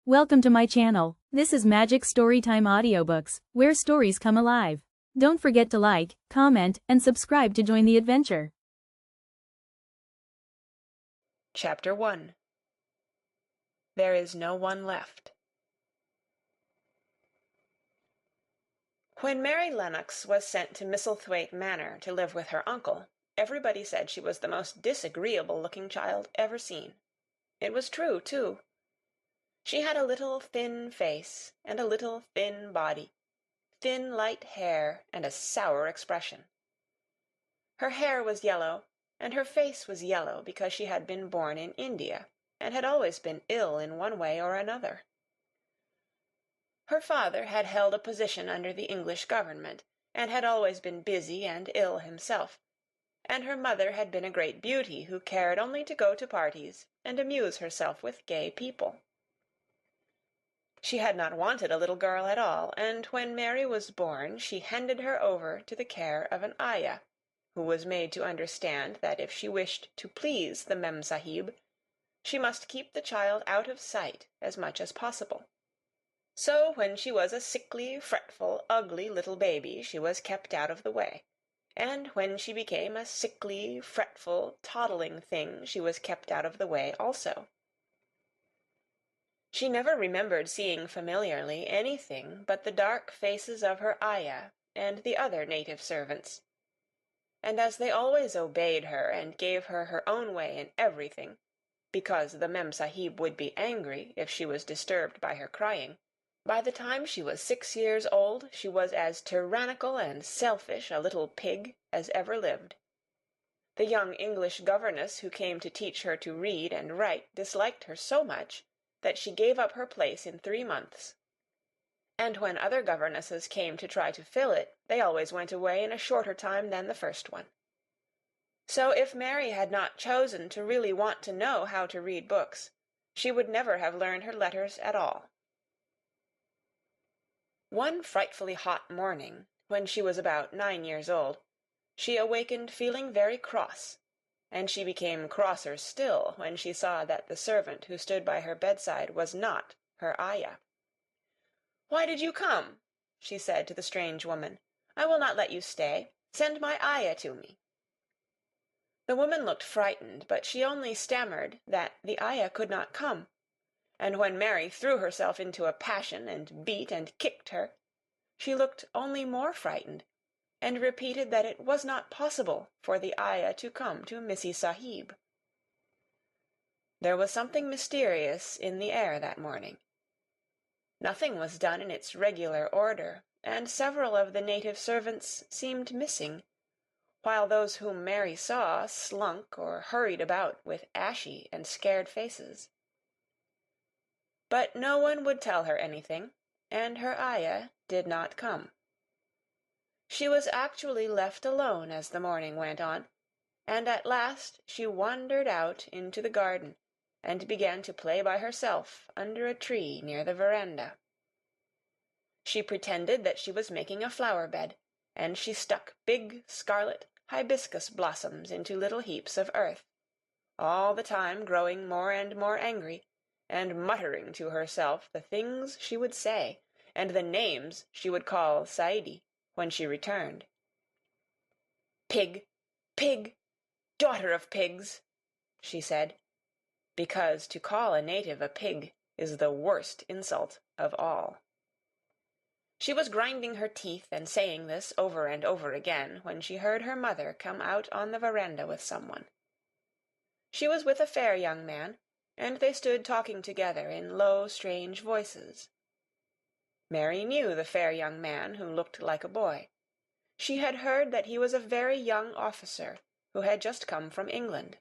Welcome to my channel. This is Magic Storytime Audiobooks, where stories come alive. Don't forget to like, comment, and subscribe to join the adventure. Chapter 1. There is no one left. When Mary Lennox was sent to Misselthwaite Manor to live with her uncle, everybody said she was the most disagreeable-looking child ever seen. It was true, too. She had a little thin face and a little thin body, thin light hair and a sour expression. Her hair was yellow, and her face was yellow because she had been born in India, and had always been ill in one way or another. Her father had held a position under the English government, and had always been busy and ill himself, and her mother had been a great beauty who cared only to go to parties and amuse herself with gay people. She had not wanted a little girl at all, and when Mary was born she handed her over to the care of an Ayah, who was made to understand that if she wished to please the Mem-Sahib, she must keep the child out of sight as much as possible. So when she was a sickly, fretful, ugly little baby she was kept out of the way, and when she became a sickly, fretful, toddling thing she was kept out of the way also. She never remembered seeing familiarly anything but the dark faces of her Ayah and the other native servants, and as they always obeyed her and gave her her own way in everything, because the Mem-Sahib would be angry if she was disturbed by her crying, by the time she was 6 years old she was as tyrannical and selfish a little pig as ever lived. The young English governess who came to teach her to read and write disliked her so much that she gave up her place in 3 months. And when other governesses came to try to fill it, they always went away in a shorter time than the first one. So if Mary had not chosen to really want to know how to read books, she would never have learned her letters at all. One frightfully hot morning, when she was about 9 years old, she awakened feeling very cross, and she became crosser still when she saw that the servant who stood by her bedside was not her Ayah. "Why did you come?" she said to the strange woman. "I will not let you stay. Send my Ayah to me." The woman looked frightened, but she only stammered that the Ayah could not come, and when Mary threw herself into a passion and beat and kicked her, she looked only more frightened, and repeated that it was not possible for the Ayah to come to Missy Sahib. There was something mysterious in the air that morning. Nothing was done in its regular order, and several of the native servants seemed missing, while those whom Mary saw slunk or hurried about with ashy and scared faces. But no one would tell her anything, and her Ayah did not come. She was actually left alone as the morning went on, and at last she wandered out into the garden and began to play by herself under a tree near the veranda. She pretended that she was making a flower-bed, and she stuck big scarlet hibiscus blossoms into little heaps of earth, all the time growing more and more angry, and muttering to herself the things she would say, and the names she would call Saidi when she returned. "Pig! Pig! Daughter of pigs!" she said, because to call a native a pig is the worst insult of all. She was grinding her teeth and saying this over and over again when she heard her mother come out on the veranda with someone. She was with a fair young man, and they stood talking together in low, strange voices. Mary knew the fair young man who looked like a boy. She had heard that he was a very young officer who had just come from England.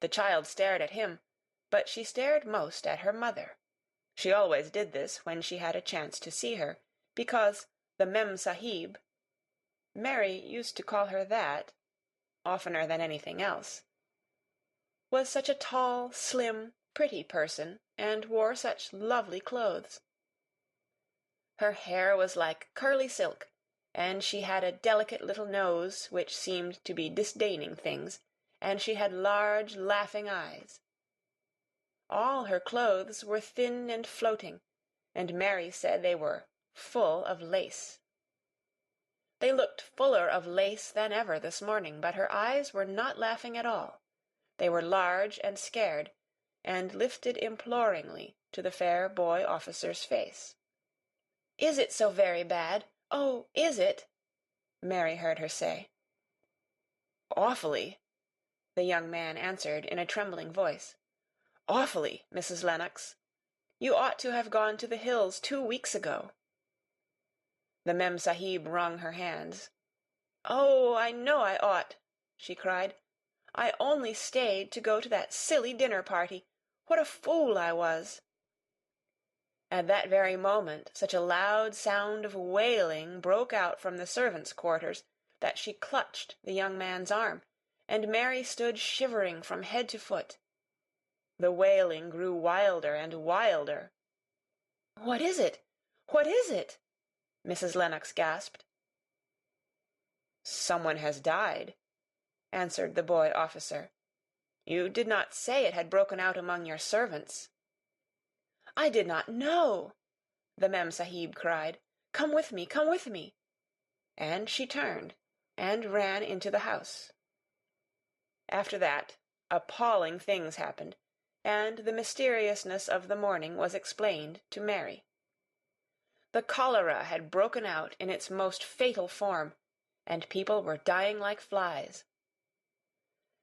The child stared at him, but she stared most at her mother. She always did this when she had a chance to see her, because the Mem-Sahib, Mary used to call her that, oftener than anything else, was such a tall, slim, pretty person, and wore such lovely clothes. Her hair was like curly silk, and she had a delicate little nose which seemed to be disdaining things, and she had large, laughing eyes. All her clothes were thin and floating, and Mary said they were full of lace. They looked fuller of lace than ever this morning, but her eyes were not laughing at all. They were large and scared, and lifted imploringly to the fair boy officer's face. "Is it so very bad? Oh, is it?" Mary heard her say. "Awfully," the young man answered in a trembling voice. "Awfully, Mrs. Lennox. You ought to have gone to the hills 2 weeks ago." The Mem-Sahib wrung her hands. "Oh, I know I ought," she cried. "I only stayed to go to that silly dinner-party. What a fool I was!" At that very moment such a loud sound of wailing broke out from the servants' quarters that she clutched the young man's arm, and Mary stood shivering from head to foot. The wailing grew wilder and wilder. "What is it? What is it?" Mrs. Lennox gasped. "Someone has died," answered the boy officer. "You did not say it had broken out among your servants." "I did not know," the Mem-Sahib cried. "Come with me, come with me." And she turned and ran into the house. After that, appalling things happened, and the mysteriousness of the morning was explained to Mary. The cholera had broken out in its most fatal form, and people were dying like flies.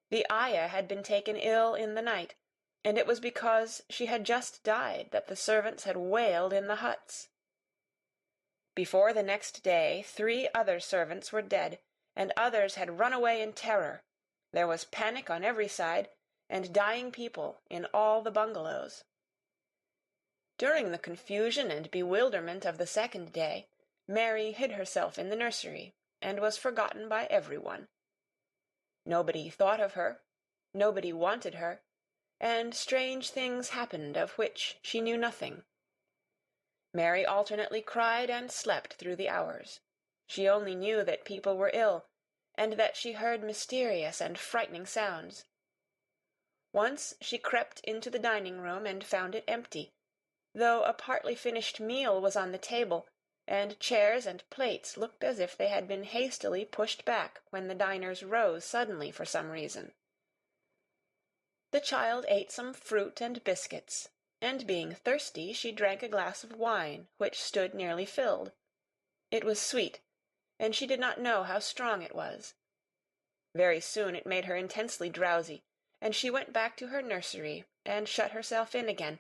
The Ayah had been taken ill in the night, and it was because she had just died that the servants had wailed in the huts. Before the next day 3 other servants were dead, and others had run away in terror. There was panic on every side, and dying people in all the bungalows. During the confusion and bewilderment of the second day, Mary hid herself in the nursery, and was forgotten by everyone. Nobody thought of her, nobody wanted her, and strange things happened of which she knew nothing. Mary alternately cried and slept through the hours. She only knew that people were ill, and that she heard mysterious and frightening sounds. Once she crept into the dining-room and found it empty, though a partly finished meal was on the table, and chairs and plates looked as if they had been hastily pushed back when the diners rose suddenly for some reason. The child ate some fruit and biscuits, and being thirsty she drank a glass of wine which stood nearly filled. It was sweet, and she did not know how strong it was. Very soon it made her intensely drowsy, and she went back to her nursery and shut herself in again,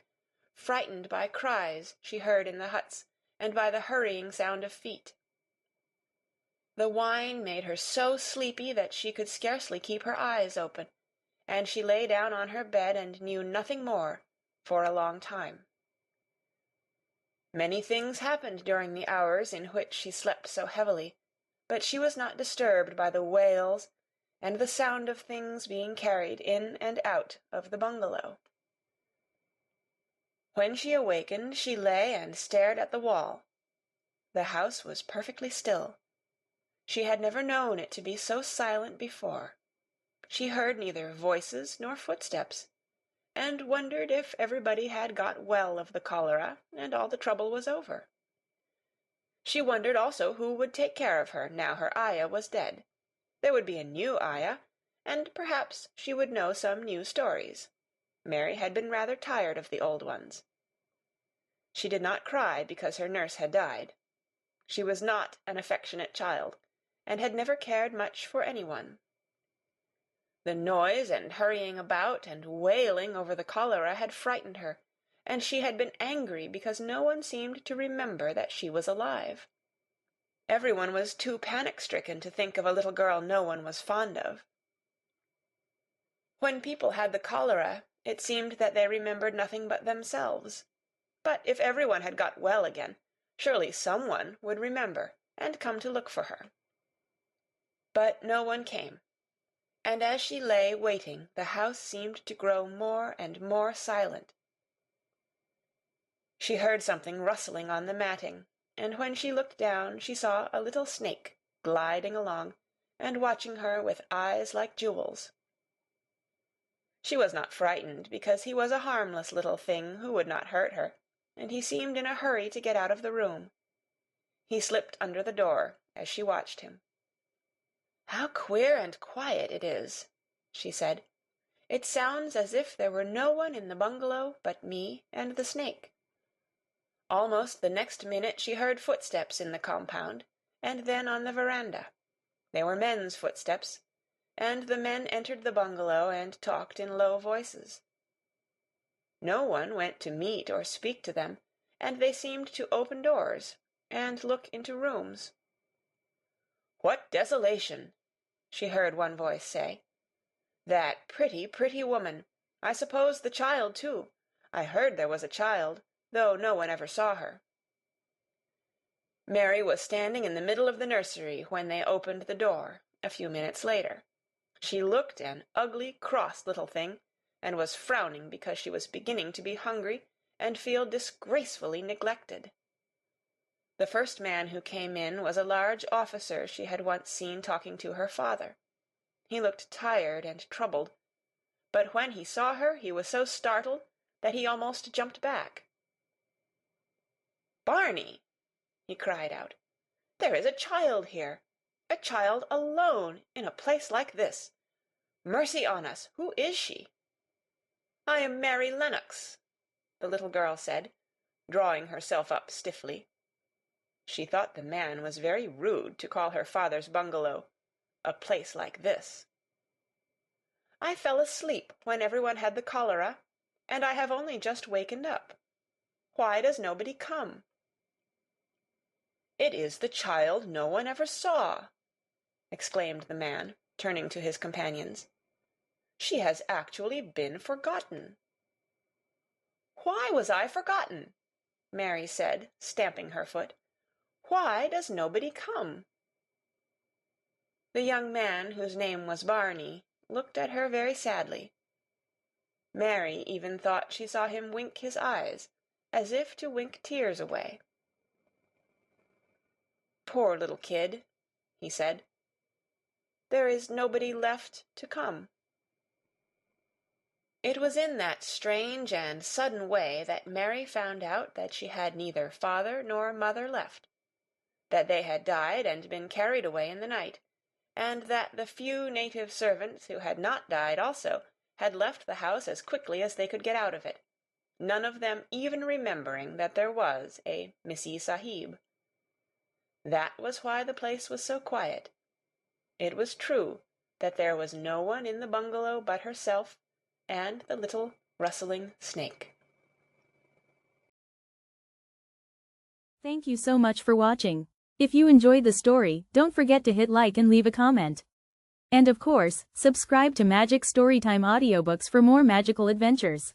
frightened by cries she heard in the huts, and by the hurrying sound of feet. The wine made her so sleepy that she could scarcely keep her eyes open, and she lay down on her bed and knew nothing more for a long time. Many things happened during the hours in which she slept so heavily, but she was not disturbed by the wails and the sound of things being carried in and out of the bungalow. When she awakened, she lay and stared at the wall. The house was perfectly still. She had never known it to be so silent before. She heard neither voices nor footsteps, and wondered if everybody had got well of the cholera, and all the trouble was over. She wondered also who would take care of her now her Ayah was dead. There would be a new Ayah, and perhaps she would know some new stories. Mary had been rather tired of the old ones. She did not cry because her nurse had died. She was not an affectionate child, and had never cared much for anyone. The noise and hurrying about and wailing over the cholera had frightened her, and she had been angry because no one seemed to remember that she was alive. Everyone was too panic-stricken to think of a little girl no one was fond of. When people had the cholera, it seemed that they remembered nothing but themselves. But if everyone had got well again, surely someone would remember and come to look for her. But no one came, and as she lay waiting, the house seemed to grow more and more silent. She heard something rustling on the matting, and when she looked down she saw a little snake gliding along and watching her with eyes like jewels. She was not frightened, because he was a harmless little thing who would not hurt her, and he seemed in a hurry to get out of the room. He slipped under the door as she watched him. "How queer and quiet it is," she said. "It sounds as if there were no one in the bungalow but me and the snake." Almost the next minute she heard footsteps in the compound, and then on the veranda. They were men's footsteps, and the men entered the bungalow and talked in low voices. No one went to meet or speak to them, and they seemed to open doors and look into rooms. "What desolation!" she heard one voice say. "That pretty, pretty woman! I suppose the child, too. I heard there was a child, though no one ever saw her." Mary was standing in the middle of the nursery when they opened the door, a few minutes later. She looked an ugly, cross little thing, and was frowning because she was beginning to be hungry and feel disgracefully neglected. The first man who came in was a large officer she had once seen talking to her father. He looked tired and troubled, but when he saw her he was so startled that he almost jumped back. "Barney!" he cried out. "There is a child here! A child alone in a place like this! Mercy on us, who is she?" "I am Mary Lennox," the little girl said, drawing herself up stiffly. She thought the man was very rude to call her father's bungalow a place like this. "I fell asleep when everyone had the cholera, and I have only just wakened up. Why does nobody come?" "It is the child no one ever saw," exclaimed the man, turning to his companions. "She has actually been forgotten." "Why was I forgotten?" Mary said, stamping her foot. "Why does nobody come?" The young man, whose name was Barney, looked at her very sadly. Mary even thought she saw him wink his eyes, as if to wink tears away. "Poor little kid," he said. "There is nobody left to come." It was in that strange and sudden way that Mary found out that she had neither father nor mother left, that they had died and been carried away in the night, and that the few native servants who had not died also had left the house as quickly as they could get out of it, none of them even remembering that there was a Missie Sahib. That was why the place was so quiet. It was true that there was no one in the bungalow but herself and the little rustling snake. Thank you so much for watching. If you enjoyed the story, don't forget to hit like and leave a comment. And of course, subscribe to Magic Storytime Audiobooks for more magical adventures.